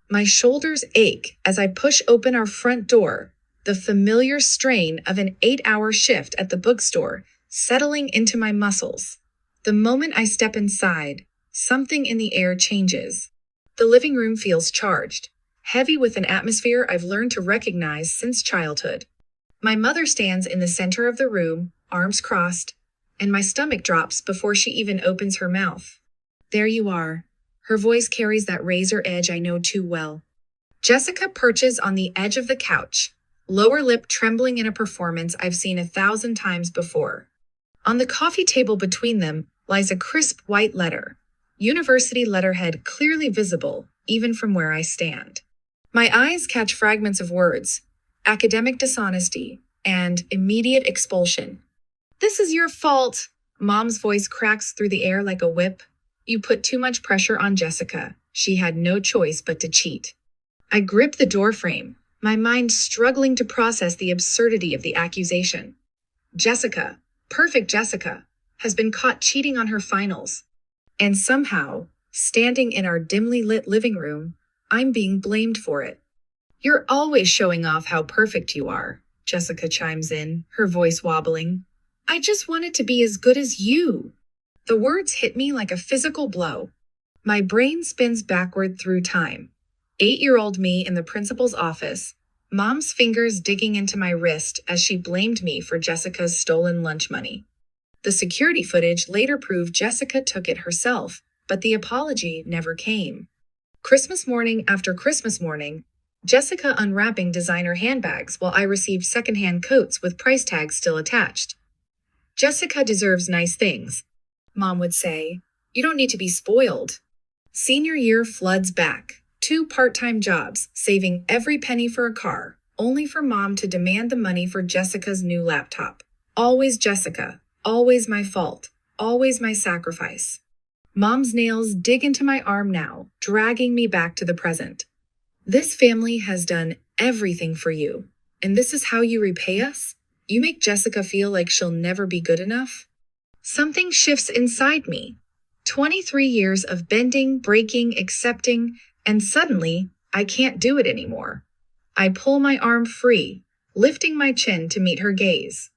My shoulders ache as I push open our front door, the familiar strain of an 8-hour shift at the bookstore settling into my muscles. The moment I step inside, something in the air changes. The living room feels charged, heavy with an atmosphere I've learned to recognize since childhood. My mother stands in the center of the room, arms crossed, and my stomach drops before she even opens her mouth. There you are. Her voice carries that razor edge I know too well. Jessica perches on the edge of the couch, lower lip trembling in a performance I've seen 1,000 times before. On the coffee table between them lies a crisp white letter, university letterhead clearly visible even from where I stand. My eyes catch fragments of words, academic dishonesty, and immediate expulsion. "This is your fault." Mom's voice cracks through the air like a whip. "You put too much pressure on Jessica. She had no choice but to cheat." I grip the doorframe, my mind struggling to process the absurdity of the accusation. Jessica, perfect Jessica, has been caught cheating on her finals. And somehow, standing in our dimly lit living room, I'm being blamed for it. "You're always showing off how perfect you are," Jessica chimes in, her voice wobbling. "I just wanted to be as good as you." The words hit me like a physical blow. My brain spins backward through time. 8-year-old me in the principal's office, Mom's fingers digging into my wrist as she blamed me for Jessica's stolen lunch money. The security footage later proved Jessica took it herself, but the apology never came. Christmas morning after Christmas morning, Jessica unwrapping designer handbags while I received secondhand coats with price tags still attached. "Jessica deserves nice things," Mom would say. "You don't need to be spoiled." Senior year floods back. 2 part-time jobs, saving every penny for a car, only for Mom to demand the money for Jessica's new laptop. Always Jessica, always my fault, always my sacrifice. Mom's nails dig into my arm now, dragging me back to the present. "This family has done everything for you, and this is how you repay us? You make Jessica feel like she'll never be good enough?" Something shifts inside me. 23 years of bending, breaking, accepting, and suddenly, I can't do it anymore. I pull my arm free, lifting my chin to meet her gaze.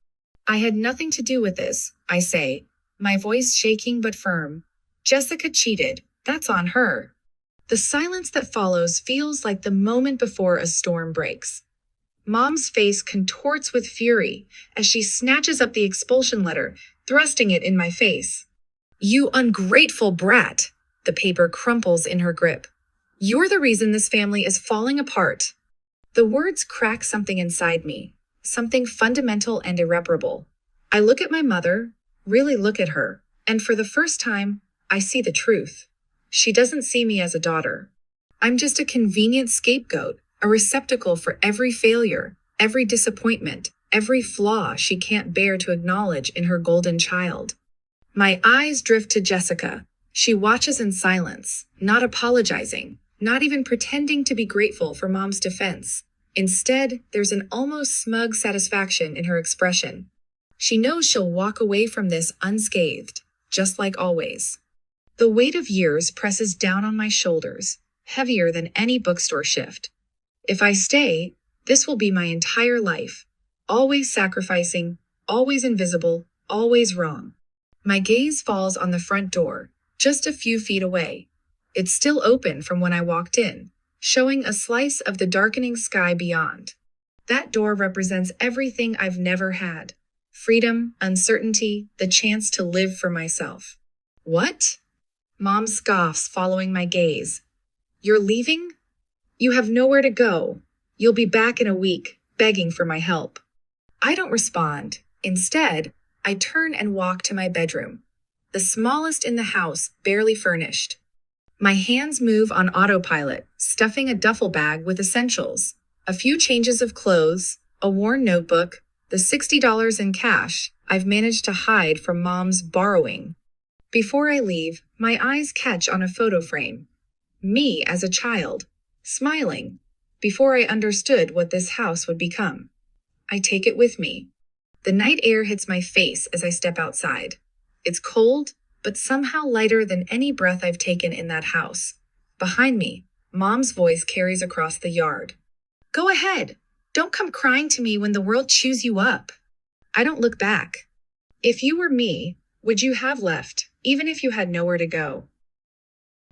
"I had nothing to do with this," I say, my voice shaking but firm. "Jessica cheated. That's on her." The silence that follows feels like the moment before a storm breaks. Mom's face contorts with fury as she snatches up the expulsion letter, thrusting it in my face. "You ungrateful brat!" The paper crumples in her grip. "You're the reason this family is falling apart." The words crack something inside me, something fundamental and irreparable. I look at my mother, really look at her, and for the first time, I see the truth. She doesn't see me as a daughter. I'm just a convenient scapegoat, a receptacle for every failure, every disappointment, every flaw she can't bear to acknowledge in her golden child. My eyes drift to Jessica. She watches in silence, not apologizing, not even pretending to be grateful for Mom's defense. Instead, there's an almost smug satisfaction in her expression. She knows she'll walk away from this unscathed, just like always. The weight of years presses down on my shoulders, heavier than any bookstore shift. If I stay, this will be my entire life. Always sacrificing, always invisible, always wrong. My gaze falls on the front door, just a few feet away. It's still open from when I walked in, showing a slice of the darkening sky beyond. That door represents everything I've never had. Freedom, uncertainty, the chance to live for myself. "What?" Mom scoffs, following my gaze. "You're leaving? You have nowhere to go. You'll be back in a week, begging for my help." I don't respond. Instead, I turn and walk to my bedroom, the smallest in the house, barely furnished. My hands move on autopilot, stuffing a duffel bag with essentials, a few changes of clothes, a worn notebook, the $60 in cash I've managed to hide from Mom's borrowing. Before I leave, my eyes catch on a photo frame. Me as a child, smiling, before I understood what this house would become. I take it with me. The night air hits my face as I step outside. It's cold, but somehow lighter than any breath I've taken in that house. Behind me, Mom's voice carries across the yard. Go ahead. Don't come crying to me when the world chews you up. I don't look back. If you were me, would you have left, even if you had nowhere to go?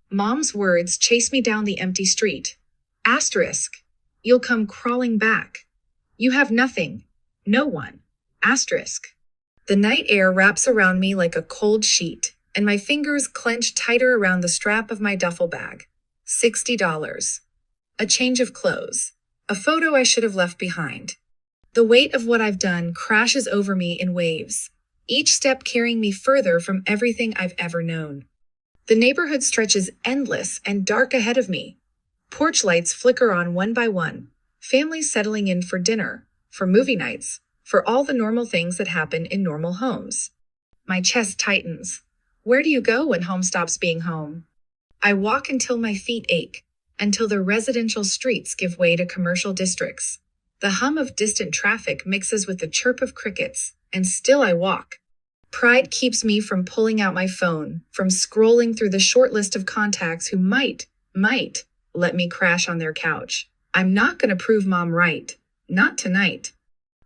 Mom's words chase me down the empty street. Asterisk. You'll come crawling back. You have nothing. No one. Asterisk. The night air wraps around me like a cold sheet, and my fingers clench tighter around the strap of my duffel bag. $60. A change of clothes. A photo I should have left behind. The weight of what I've done crashes over me in waves, each step carrying me further from everything I've ever known. The neighborhood stretches endless and dark ahead of me. Porch lights flicker on one by one, families settling in for dinner, for movie nights, for all the normal things that happen in normal homes. My chest tightens. Where do you go when home stops being home? I walk until my feet ache, until the residential streets give way to commercial districts. The hum of distant traffic mixes with the chirp of crickets, and still I walk. Pride keeps me from pulling out my phone, from scrolling through the short list of contacts who might let me crash on their couch. I'm not going to prove Mom right. Not tonight.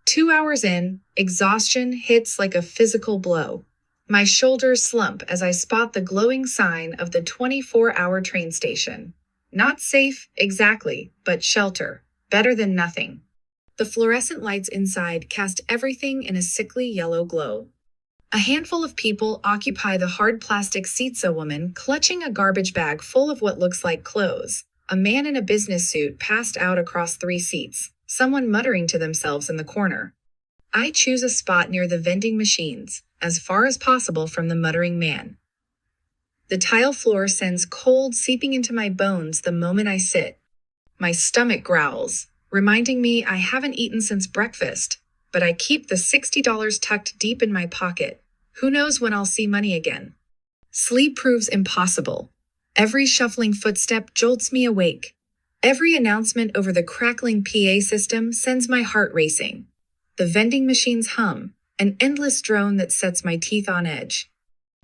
2 hours in, exhaustion hits like a physical blow. My shoulders slump as I spot the glowing sign of the 24-hour train station. Not safe, exactly, but shelter. Better than nothing. The fluorescent lights inside cast everything in a sickly yellow glow. A handful of people occupy the hard plastic seats, a woman clutching a garbage bag full of what looks like clothes. A man in a business suit passed out across 3 seats, someone muttering to themselves in the corner. I choose a spot near the vending machines, as far as possible from the muttering man. The tile floor sends cold seeping into my bones the moment I sit. My stomach growls, reminding me I haven't eaten since breakfast, but I keep the $60 tucked deep in my pocket. Who knows when I'll see money again? Sleep proves impossible. Every shuffling footstep jolts me awake. Every announcement over the crackling PA system sends my heart racing. The vending machines hum, an endless drone that sets my teeth on edge.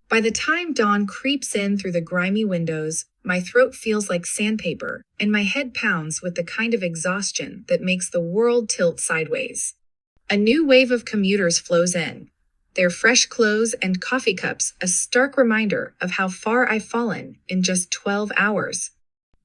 By the time dawn creeps in through the grimy windows, my throat feels like sandpaper, and my head pounds with the kind of exhaustion that makes the world tilt sideways. A new wave of commuters flows in, their fresh clothes and coffee cups a stark reminder of how far I've fallen in just 12 hours.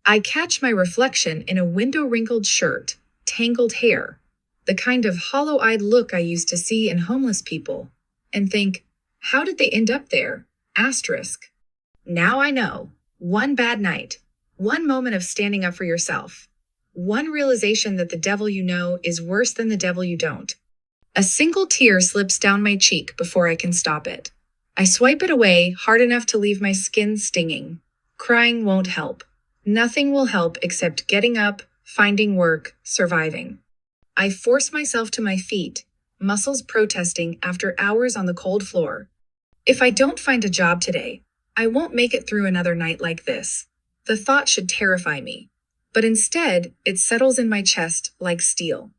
I catch my reflection in a window-wrinkled shirt, tangled hair, the kind of hollow-eyed look I used to see in homeless people, and think, how did they end up there? Asterisk. Now I know. One bad night. One moment of standing up for yourself. One realization that the devil you know is worse than the devil you don't. A single tear slips down my cheek before I can stop it. I swipe it away hard enough to leave my skin stinging. Crying won't help. Nothing will help except getting up, finding work, surviving. I force myself to my feet, muscles protesting after hours on the cold floor. If I don't find a job today, I won't make it through another night like this. The thought should terrify me, but instead it settles in my chest like steel.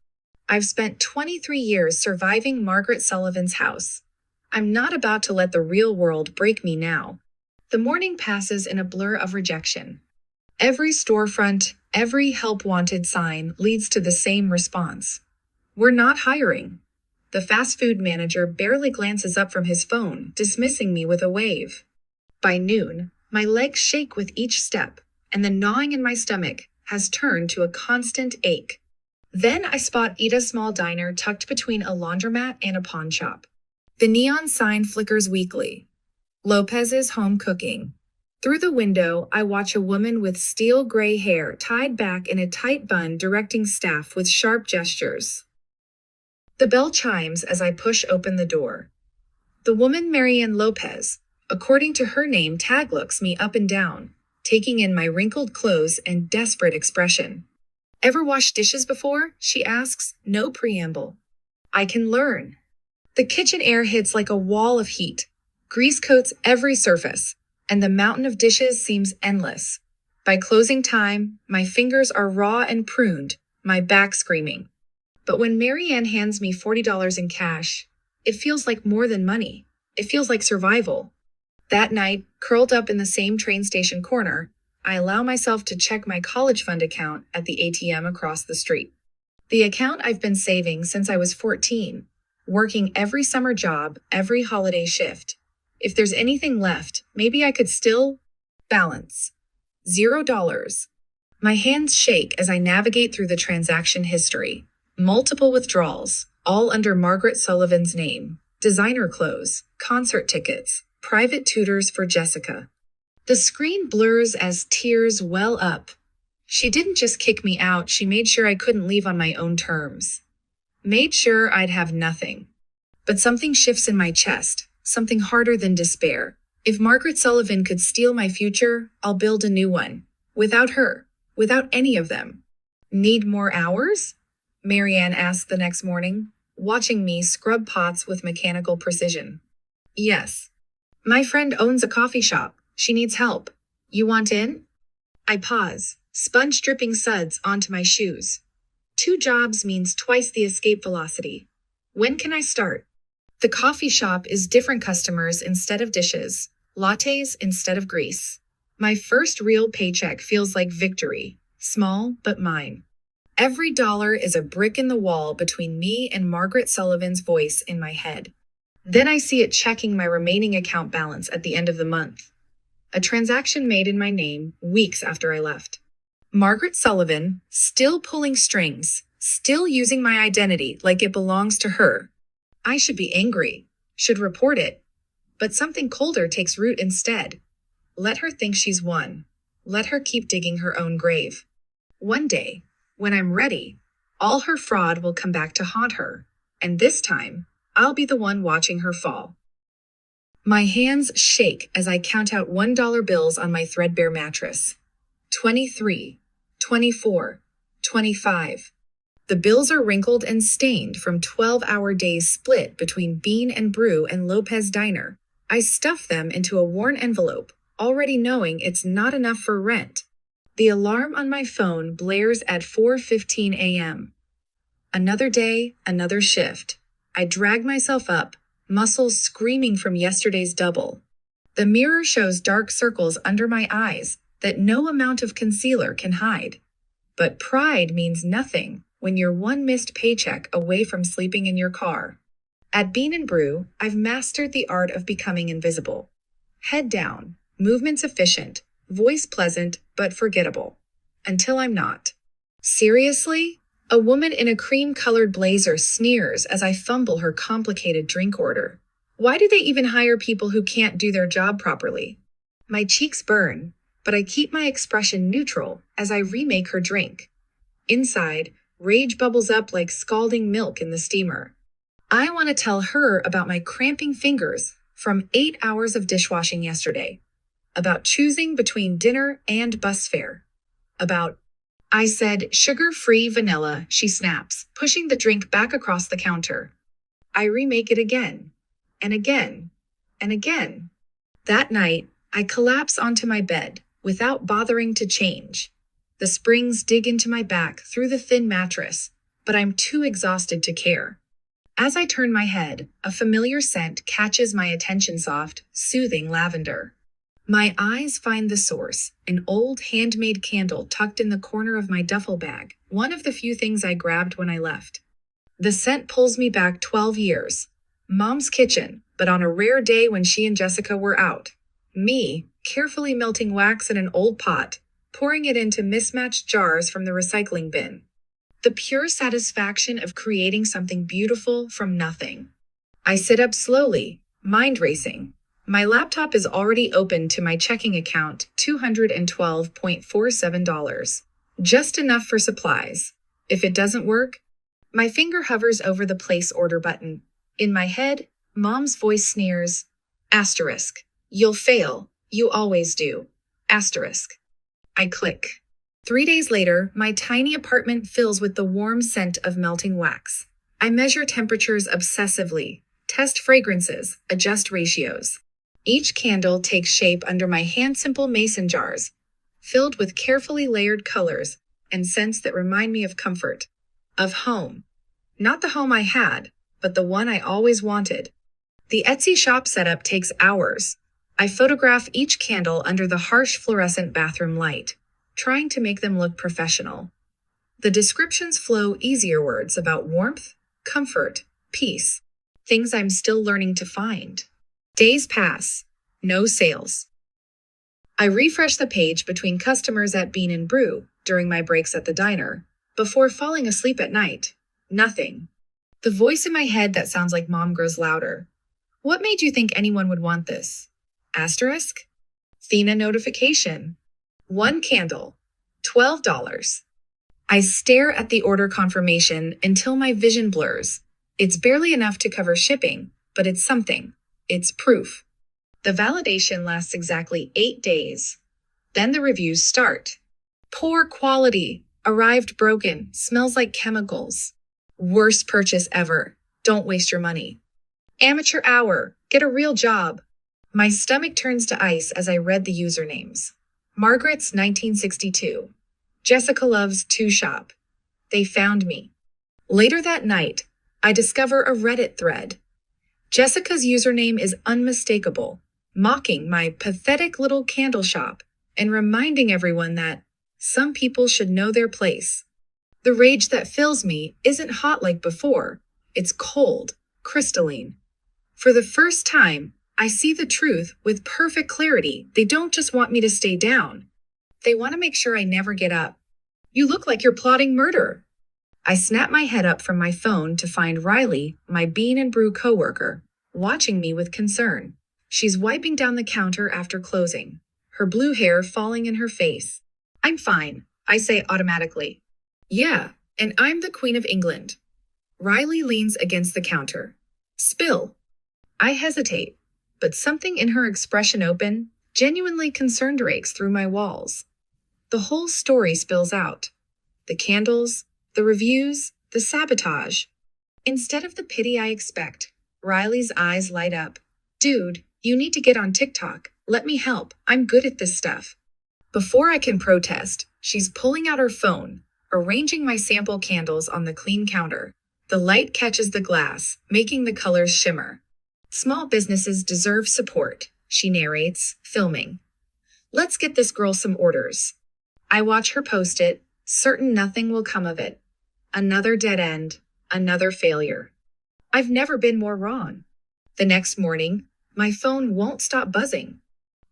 I've spent 23 years surviving Margaret Sullivan's house. I'm not about to let the real world break me now. The morning passes in a blur of rejection. Every storefront, every help-wanted sign leads to the same response. We're not hiring. The fast food manager barely glances up from his phone, dismissing me with a wave. By noon, my legs shake with each step, and the gnawing in my stomach has turned to a constant ache. Then I spot Eda's small diner tucked between a laundromat and a pawn shop. The neon sign flickers weakly. Lopez's Home Cooking. Through the window, I watch a woman with steel gray hair tied back in a tight bun directing staff with sharp gestures. The bell chimes as I push open the door. The woman Marianne Lopez, according to her name tag, looks me up and down, taking in my wrinkled clothes and desperate expression. Ever washed dishes before? She asks, no preamble. I can learn. The kitchen air hits like a wall of heat. Grease coats every surface, and the mountain of dishes seems endless. By closing time, my fingers are raw and pruned, my back screaming. But when Marianne hands me $40 in cash, it feels like more than money. It feels like survival. That night, curled up in the same train station corner, I allow myself to check my college fund account at the ATM across the street. The account I've been saving since I was 14, working every summer job, every holiday shift. If there's anything left, maybe I could still balance. $0. My hands shake as I navigate through the transaction history. Multiple withdrawals, all under Margaret Sullivan's name. Designer clothes, concert tickets, private tutors for Jessica. The screen blurs as tears well up. She didn't just kick me out, she made sure I couldn't leave on my own terms. Made sure I'd have nothing. But something shifts in my chest, something harder than despair. If Margaret Sullivan could steal my future, I'll build a new one. Without her. Without any of them. Need more hours? Marianne asked the next morning, watching me scrub pots with mechanical precision. Yes. My friend owns a coffee shop. She needs help. You want in? I pause, sponge dripping suds onto my shoes. 2 jobs means twice the escape velocity. When can I start? The coffee shop is different customers instead of dishes, lattes instead of grease. My first real paycheck feels like victory, small but mine. Every dollar is a brick in the wall between me and Margaret Sullivan's voice in my head. Then I see it checking my remaining account balance at the end of the month. A transaction made in my name weeks after I left. Margaret Sullivan, still pulling strings, still using my identity like it belongs to her. I should be angry, should report it. But something colder takes root instead. Let her think she's won. Let her keep digging her own grave. One day, when I'm ready, all her fraud will come back to haunt her. And this time, I'll be the one watching her fall. My hands shake as I count out $1 bills on my threadbare mattress. 23, 24, 25. The bills are wrinkled and stained from 12-hour days split between Bean and Brew and Lopez Diner. I stuff them into a worn envelope, already knowing it's not enough for rent. The alarm on my phone blares at 4:15 a.m. Another day, another shift. I drag myself up, muscles screaming from yesterday's double. The mirror shows dark circles under my eyes that no amount of concealer can hide. But pride means nothing when you're one missed paycheck away from sleeping in your car. At Bean and Brew, I've mastered the art of becoming invisible. Head down, movements efficient, voice pleasant but forgettable. Until I'm not. Seriously? A woman in a cream-colored blazer sneers as I fumble her complicated drink order. Why do they even hire people who can't do their job properly? My cheeks burn, but I keep my expression neutral as I remake her drink. Inside, rage bubbles up like scalding milk in the steamer. I want to tell her about my cramping fingers from 8 hours of dishwashing yesterday. About choosing between dinner and bus fare. I said, sugar-free vanilla, she snaps, pushing the drink back across the counter. I remake it again, and again, and again. That night, I collapse onto my bed without bothering to change. The springs dig into my back through the thin mattress, but I'm too exhausted to care. As I turn my head, a familiar scent catches my attention, soft, soothing lavender. My eyes find the source, an old handmade candle tucked in the corner of my duffel bag, one of the few things I grabbed when I left. The scent pulls me back 12 years. Mom's kitchen, but on a rare day when she and Jessica were out. Me, carefully melting wax in an old pot, pouring it into mismatched jars from the recycling bin. The pure satisfaction of creating something beautiful from nothing. I sit up slowly, mind racing. My laptop is already open to my checking account, $212.47. Just enough for supplies. If it doesn't work, my finger hovers over the place order button. In my head, Mom's voice sneers, asterisk. You'll fail. You always do. Asterisk. I click. 3 days later, my tiny apartment fills with the warm scent of melting wax. I measure temperatures obsessively, test fragrances, adjust ratios. Each candle takes shape under my hand-simple mason jars, filled with carefully layered colors and scents that remind me of comfort, of home. Not the home I had, but the one I always wanted. The Etsy shop setup takes hours. I photograph each candle under the harsh fluorescent bathroom light, trying to make them look professional. The descriptions flow easier words about warmth, comfort, peace, things I'm still learning to find. Days pass. No sales. I refresh the page between customers at Bean and Brew during my breaks at the diner, before falling asleep at night. Nothing. The voice in my head that sounds like mom grows louder. What made you think anyone would want this? Asterisk? Thena notification. 1 candle. $12. I stare at the order confirmation until my vision blurs. It's barely enough to cover shipping, but it's something. It's proof. The validation lasts exactly 8 days. Then the reviews start. Poor quality. Arrived broken. Smells like chemicals. Worst purchase ever. Don't waste your money. Amateur hour. Get a real job. My stomach turns to ice as I read the usernames. Margaret's 1962. Jessica Love's 2 Shop. They found me. Later that night, I discover a Reddit thread. Jessica's username is unmistakable, mocking my pathetic little candle shop and reminding everyone that some people should know their place. The rage that fills me isn't hot like before. It's cold, crystalline. For the first time, I see the truth with perfect clarity. They don't just want me to stay down. They want to make sure I never get up. You look like you're plotting murder. I snap my head up from my phone to find Riley, my Bean and Brew coworker, watching me with concern. She's wiping down the counter after closing, her blue hair falling in her face. I'm fine, I say automatically. Yeah, and I'm the Queen of England. Riley leans against the counter. Spill. I hesitate, but something in her expression genuinely concerned rakes through my walls. The whole story spills out. The candles, the reviews, the sabotage. Instead of the pity I expect, Riley's eyes light up. Dude, you need to get on TikTok. Let me help. I'm good at this stuff. Before I can protest, she's pulling out her phone, arranging my sample candles on the clean counter. The light catches the glass, making the colors shimmer. Small businesses deserve support, she narrates, filming. Let's get this girl some orders. I watch her post it, certain nothing will come of it. Another dead end, another failure. I've never been more wrong. The next morning, my phone won't stop buzzing.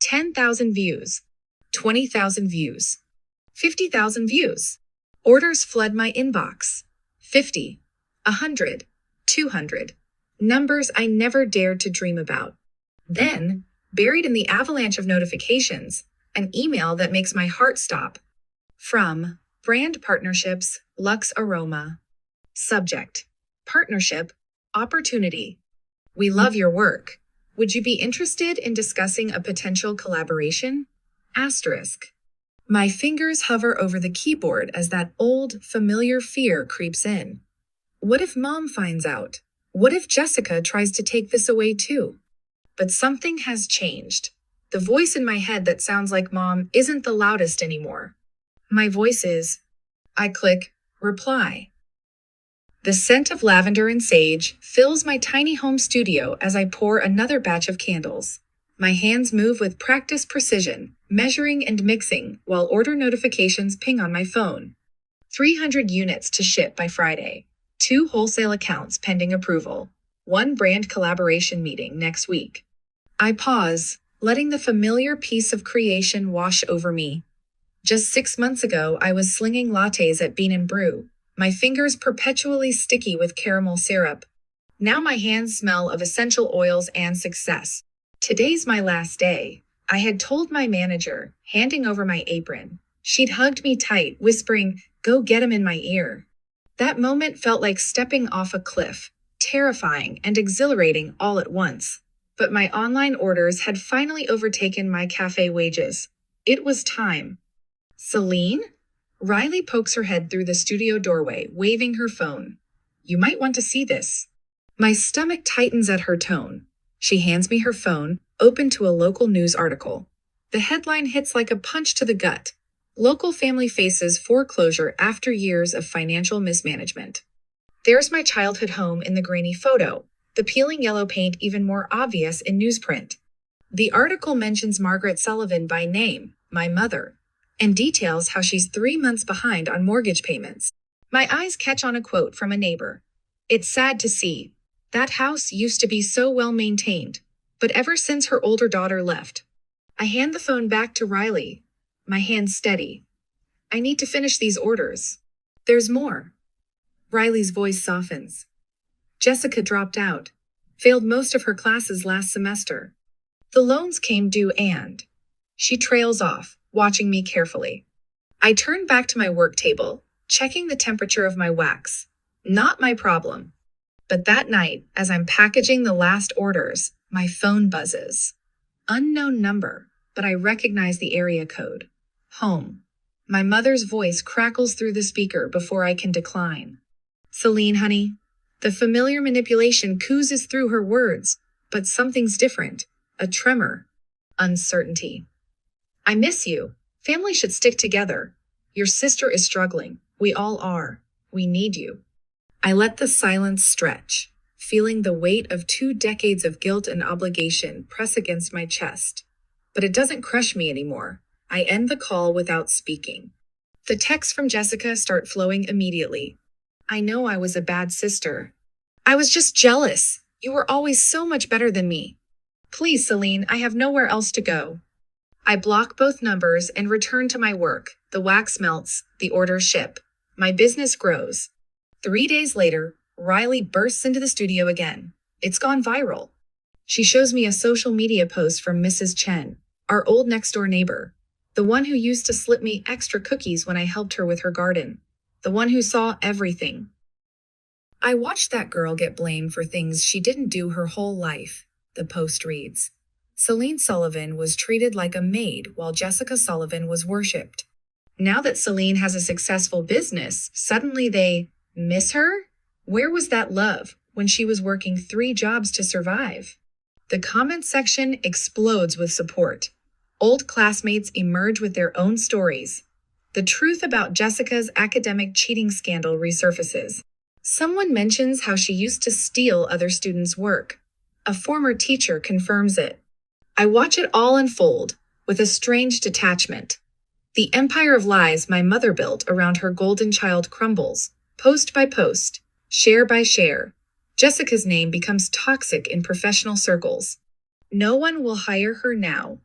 10,000 views, 20,000 views, 50,000 views. Orders flood my inbox. 50, 100, 200. Numbers I never dared to dream about. Then, buried in the avalanche of notifications, an email that makes my heart stop. From Brand Partnerships, Lux Aroma. Subject: Partnership, Opportunity. We love your work. Would you be interested in discussing a potential collaboration? Asterisk. My fingers hover over the keyboard as that old, familiar fear creeps in. What if Mom finds out? What if Jessica tries to take this away too? But something has changed. The voice in my head that sounds like Mom isn't the loudest anymore. My voice is. I click reply. The scent of lavender and sage fills my tiny home studio as I pour another batch of candles. My hands move with practiced precision, measuring and mixing while order notifications ping on my phone. 300 units to ship by Friday. 2 wholesale accounts pending approval. 1 brand collaboration meeting next week. I pause, letting the familiar piece of creation wash over me. Just 6 months ago, I was slinging lattes at Bean and Brew, my fingers perpetually sticky with caramel syrup. Now my hands smell of essential oils and success. Today's my last day. I had told my manager, handing over my apron. She'd hugged me tight, whispering, "Go get him," in my ear. That moment felt like stepping off a cliff, terrifying and exhilarating all at once. But my online orders had finally overtaken my cafe wages. It was time. Celine? Riley pokes her head through the studio doorway, waving her phone. You might want to see this. My stomach tightens at her tone. She hands me her phone, open to a local news article. The headline hits like a punch to the gut. Local family faces foreclosure after years of financial mismanagement. There's my childhood home in the grainy photo, the peeling yellow paint even more obvious in newsprint. The article mentions Margaret Sullivan by name, my mother, and details how she's 3 months behind on mortgage payments. My eyes catch on a quote from a neighbor. It's sad to see. That house used to be so well maintained, but ever since her older daughter left. I hand the phone back to Riley, my hands steady. I need to finish these orders. There's more. Riley's voice softens. Jessica dropped out, failed most of her classes last semester. The loans came due and she trails off, watching me carefully. I turn back to my work table, checking the temperature of my wax. Not my problem. But that night, as I'm packaging the last orders, my phone buzzes. Unknown number, but I recognize the area code. Home. My mother's voice crackles through the speaker before I can decline. Celine, honey. The familiar manipulation oozes through her words, but something's different. A tremor. Uncertainty. I miss you. Family should stick together. Your sister is struggling. We all are. We need you. I let the silence stretch, feeling the weight of 2 decades of guilt and obligation press against my chest. But it doesn't crush me anymore. I end the call without speaking. The texts from Jessica start flowing immediately. I know I was a bad sister. I was just jealous. You were always so much better than me. Please, Celine, I have nowhere else to go. I block both numbers and return to my work. The wax melts, the orders ship. My business grows. 3 days later, Riley bursts into the studio again. It's gone viral. She shows me a social media post from Mrs. Chen, our old next-door neighbor, the one who used to slip me extra cookies when I helped her with her garden, the one who saw everything. I watched that girl get blamed for things she didn't do her whole life, the post reads. Celine Sullivan was treated like a maid while Jessica Sullivan was worshipped. Now that Celine has a successful business, suddenly they miss her? Where was that love when she was working 3 jobs to survive? The comment section explodes with support. Old classmates emerge with their own stories. The truth about Jessica's academic cheating scandal resurfaces. Someone mentions how she used to steal other students' work. A former teacher confirms it. I watch it all unfold, with a strange detachment. The empire of lies my mother built around her golden child crumbles. Post by post, share by share, Jessica's name becomes toxic in professional circles. No one will hire her now.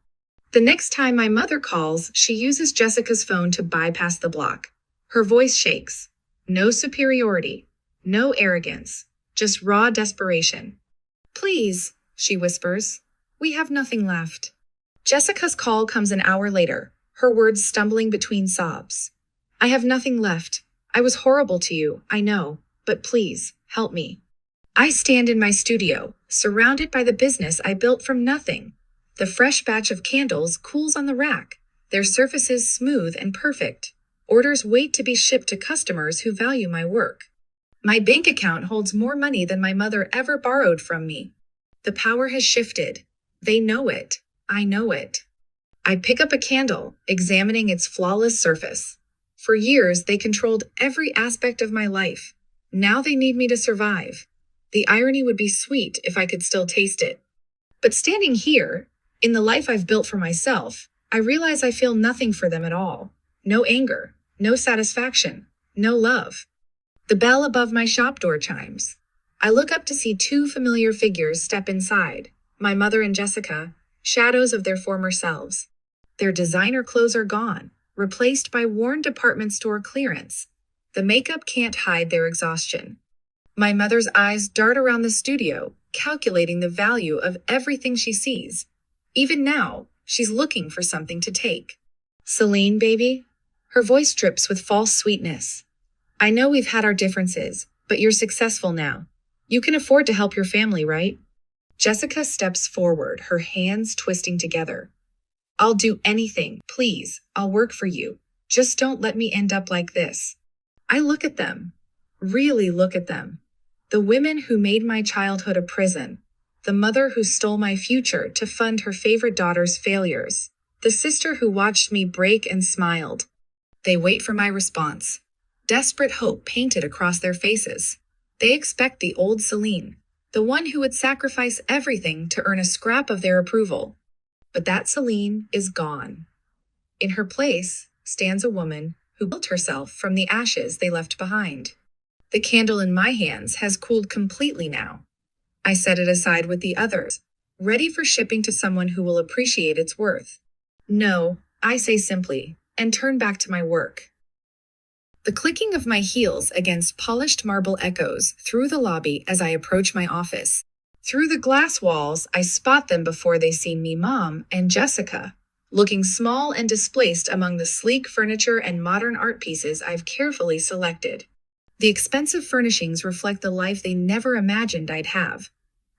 The next time my mother calls, she uses Jessica's phone to bypass the block. Her voice shakes. No superiority, no arrogance, just raw desperation. Please, she whispers. We have nothing left. Jessica's call comes an hour later, her words stumbling between sobs. I have nothing left. I was horrible to you, I know, but please, help me. I stand in my studio, surrounded by the business I built from nothing. The fresh batch of candles cools on the rack, their surfaces smooth and perfect. Orders wait to be shipped to customers who value my work. My bank account holds more money than my mother ever borrowed from me. The power has shifted. They know it. I know it. I pick up a candle, examining its flawless surface. For years, they controlled every aspect of my life. Now they need me to survive. The irony would be sweet if I could still taste it. But standing here, in the life I've built for myself, I realize I feel nothing for them at all. No anger, no satisfaction, no love. The bell above my shop door chimes. I look up to see 2 familiar figures step inside, my mother and Jessica, shadows of their former selves. Their designer clothes are gone, replaced by worn department store clearance. The makeup can't hide their exhaustion. My mother's eyes dart around the studio, calculating the value of everything she sees. Even now, she's looking for something to take. Celine, baby? Her voice drips with false sweetness. I know we've had our differences, but you're successful now. You can afford to help your family, right? Jessica steps forward, her hands twisting together. I'll do anything, please. I'll work for you. Just don't let me end up like this. I look at them. Really look at them. The women who made my childhood a prison. The mother who stole my future to fund her favorite daughter's failures. The sister who watched me break and smiled. They wait for my response. Desperate hope painted across their faces. They expect the old Celine, the one who would sacrifice everything to earn a scrap of their approval. But that Celine is gone. In her place stands a woman who built herself from the ashes they left behind. The candle in my hands has cooled completely now. I set it aside with the others, ready for shipping to someone who will appreciate its worth. No, I say simply, and turn back to my work. The clicking of my heels against polished marble echoes through the lobby as I approach my office. Through the glass walls, I spot them before they see me, Mom and Jessica, looking small and displaced among the sleek furniture and modern art pieces I've carefully selected. The expensive furnishings reflect the life they never imagined I'd have.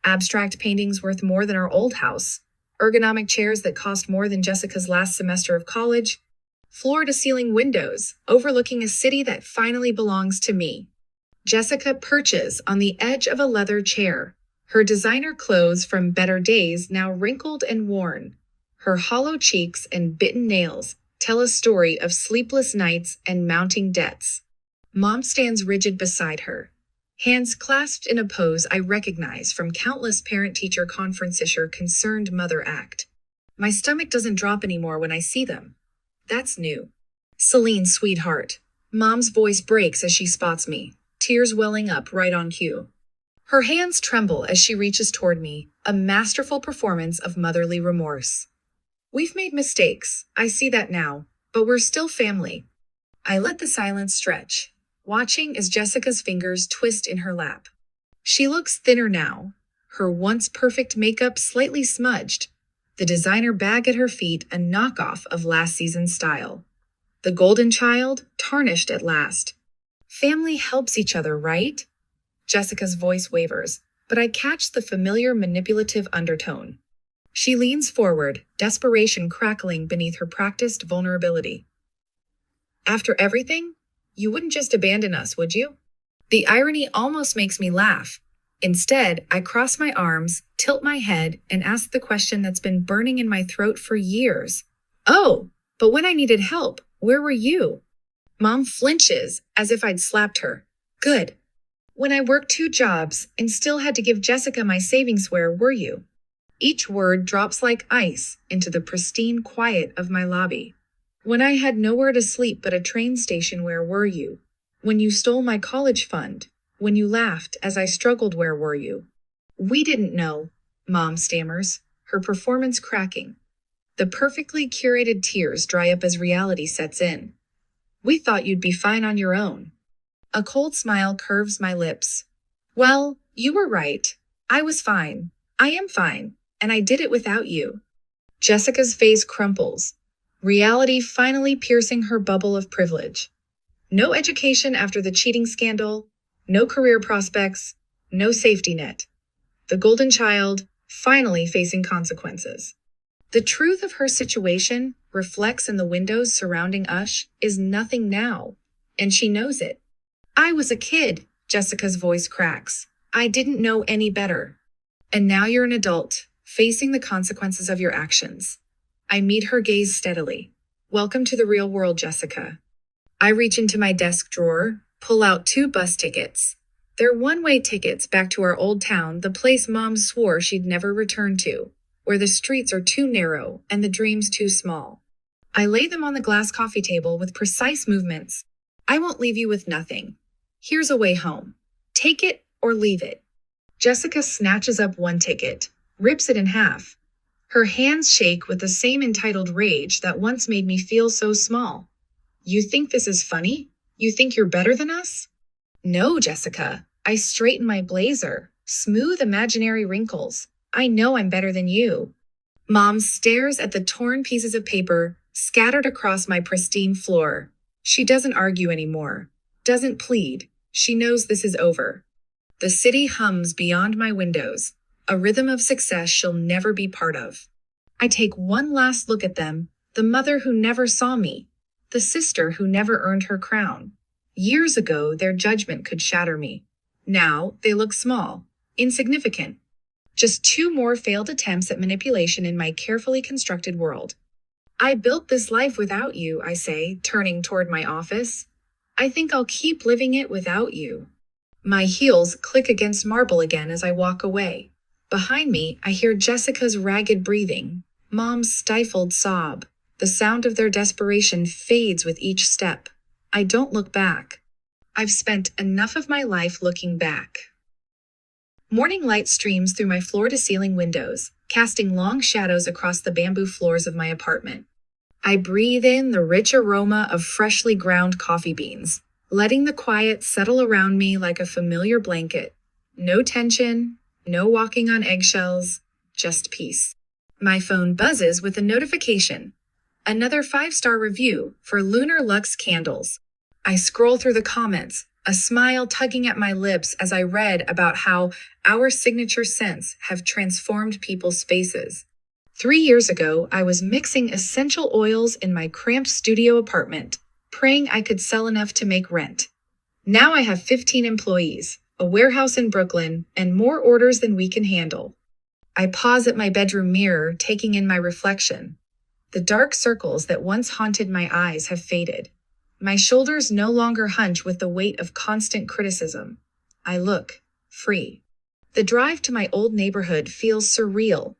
Abstract paintings worth more than our old house, ergonomic chairs that cost more than Jessica's last semester of college, floor-to-ceiling windows overlooking a city that finally belongs to me. Jessica perches on the edge of a leather chair, her designer clothes from better days now wrinkled and worn. Her hollow cheeks and bitten nails tell a story of sleepless nights and mounting debts. Mom stands rigid beside her, hands clasped in a pose I recognize from countless parent-teacher conference-issuer concerned mother act. My stomach doesn't drop anymore when I see them. That's new. Celine, sweetheart. Mom's voice breaks as she spots me, tears welling up right on cue. Her hands tremble as she reaches toward me, a masterful performance of motherly remorse. We've made mistakes, I see that now, but we're still family. I let the silence stretch, watching as Jessica's fingers twist in her lap. She looks thinner now, her once perfect makeup slightly smudged, the designer bag at her feet a knockoff of last season's style. The golden child tarnished at last. Family helps each other, right? Jessica's voice wavers, but I catch the familiar manipulative undertone. She leans forward, desperation crackling beneath her practiced vulnerability. After everything, you wouldn't just abandon us, would you? The irony almost makes me laugh. Instead, I cross my arms, tilt my head, and ask the question that's been burning in my throat for years. Oh, but when I needed help, where were you? Mom flinches, as if I'd slapped her. Good. When I worked 2 jobs and still had to give Jessica my savings, where were you? Each word drops like ice into the pristine quiet of my lobby. When I had nowhere to sleep but a train station, where were you? When you stole my college fund? When you laughed as I struggled, where were you? We didn't know, Mom stammers, her performance cracking. The perfectly curated tears dry up as reality sets in. We thought you'd be fine on your own. A cold smile curves my lips. Well, you were right. I was fine. I am fine. And I did it without you. Jessica's face crumples, reality finally piercing her bubble of privilege. No education after the cheating scandal, no career prospects, no safety net. The golden child finally facing consequences. The truth of her situation reflects in the windows surrounding us is nothing now, and she knows it. I was a kid, Jessica's voice cracks. I didn't know any better. And now you're an adult, facing the consequences of your actions. I meet her gaze steadily. Welcome to the real world, Jessica. I reach into my desk drawer, pull out 2 bus tickets. They're one-way tickets back to our old town, the place Mom swore she'd never return to, where the streets are too narrow and the dreams too small. I lay them on the glass coffee table with precise movements. I won't leave you with nothing. Here's a way home. Take it or leave it. Jessica snatches up one ticket, rips it in half. Her hands shake with the same entitled rage that once made me feel so small. You think this is funny? You think you're better than us? No, Jessica. I straighten my blazer, smooth imaginary wrinkles. I know I'm better than you. Mom stares at the torn pieces of paper scattered across my pristine floor. She doesn't argue anymore, doesn't plead. She knows this is over. The city hums beyond my windows, a rhythm of success she'll never be part of. I take one last look at them, the mother who never saw me, the sister who never earned her crown. Years ago, their judgment could shatter me. Now, they look small, insignificant. Just 2 more failed attempts at manipulation in my carefully constructed world. I built this life without you, I say, turning toward my office. I think I'll keep living it without you. My heels click against marble again as I walk away. Behind me, I hear Jessica's ragged breathing, Mom's stifled sob. The sound of their desperation fades with each step. I don't look back. I've spent enough of my life looking back. Morning light streams through my floor-to-ceiling windows, casting long shadows across the bamboo floors of my apartment. I breathe in the rich aroma of freshly ground coffee beans, letting the quiet settle around me like a familiar blanket. No tension, no walking on eggshells, just peace. My phone buzzes with a notification. Another 5-star review for Lunar Lux candles. I scroll through the comments, a smile tugging at my lips as I read about how our signature scents have transformed people's faces. 3 years ago, I was mixing essential oils in my cramped studio apartment, praying I could sell enough to make rent. Now I have 15 employees, a warehouse in Brooklyn, and more orders than we can handle. I pause at my bedroom mirror, taking in my reflection. The dark circles that once haunted my eyes have faded. My shoulders no longer hunch with the weight of constant criticism. I look free. The drive to my old neighborhood feels surreal.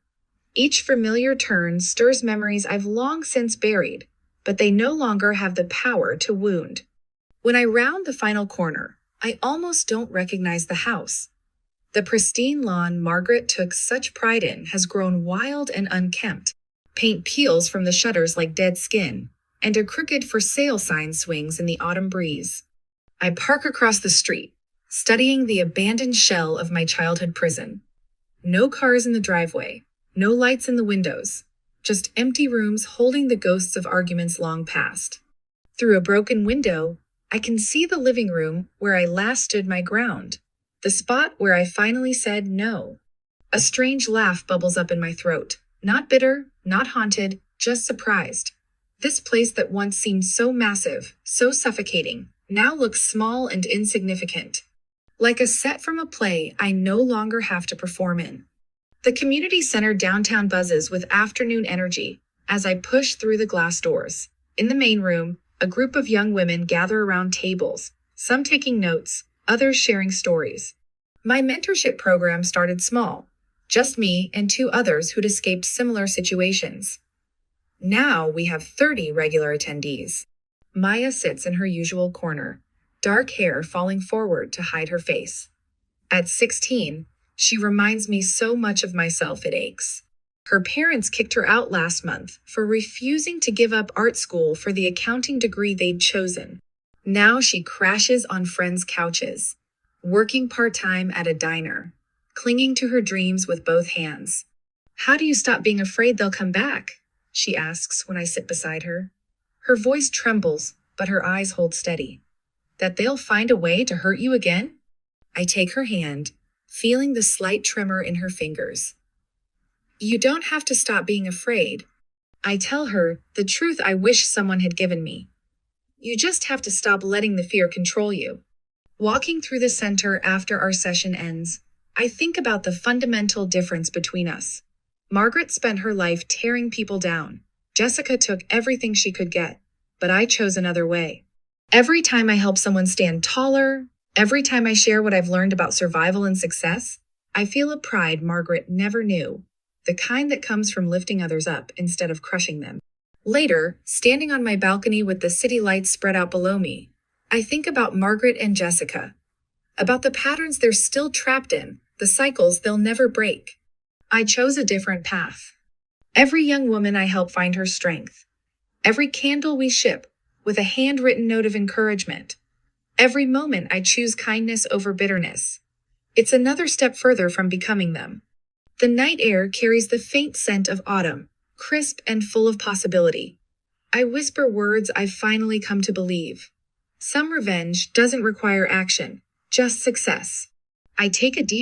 Each familiar turn stirs memories I've long since buried, but they no longer have the power to wound. When I round the final corner, I almost don't recognize the house. The pristine lawn Margaret took such pride in has grown wild and unkempt. Paint peels from the shutters like dead skin, and a crooked for sale sign swings in the autumn breeze. I park across the street, studying the abandoned shell of my childhood prison. No cars in the driveway, no lights in the windows, just empty rooms holding the ghosts of arguments long past. Through a broken window, I can see the living room where I last stood my ground, the spot where I finally said no. A strange laugh bubbles up in my throat, not bitter, not haunted, just surprised. This place that once seemed so massive, so suffocating, now looks small and insignificant. Like a set from a play I no longer have to perform in. The community center downtown buzzes with afternoon energy as I push through the glass doors. In the main room, a group of young women gather around tables, some taking notes, others sharing stories. My mentorship program started small, just me and 2 others who'd escaped similar situations. Now we have 30 regular attendees. Maya sits in her usual corner, dark hair falling forward to hide her face. At 16, she reminds me so much of myself it aches. Her parents kicked her out last month for refusing to give up art school for the accounting degree they'd chosen. Now she crashes on friends' couches, working part-time at a diner, clinging to her dreams with both hands. How do you stop being afraid they'll come back? She asks when I sit beside her. Her voice trembles, but her eyes hold steady. That they'll find a way to hurt you again? I take her hand, feeling the slight tremor in her fingers. You don't have to stop being afraid. I tell her the truth I wish someone had given me. You just have to stop letting the fear control you. Walking through the center after our session ends, I think about the fundamental difference between us. Margaret spent her life tearing people down. Jessica took everything she could get, but I chose another way. Every time I help someone stand taller, every time I share what I've learned about survival and success, I feel a pride Margaret never knew, the kind that comes from lifting others up instead of crushing them. Later, standing on my balcony with the city lights spread out below me, I think about Margaret and Jessica, about the patterns they're still trapped in, the cycles they'll never break. I chose a different path. Every young woman I help find her strength. Every candle we ship with a handwritten note of encouragement. Every moment I choose kindness over bitterness. It's another step further from becoming them. The night air carries the faint scent of autumn, crisp and full of possibility. I whisper words I've finally come to believe. Some revenge doesn't require action, just success. I take a deep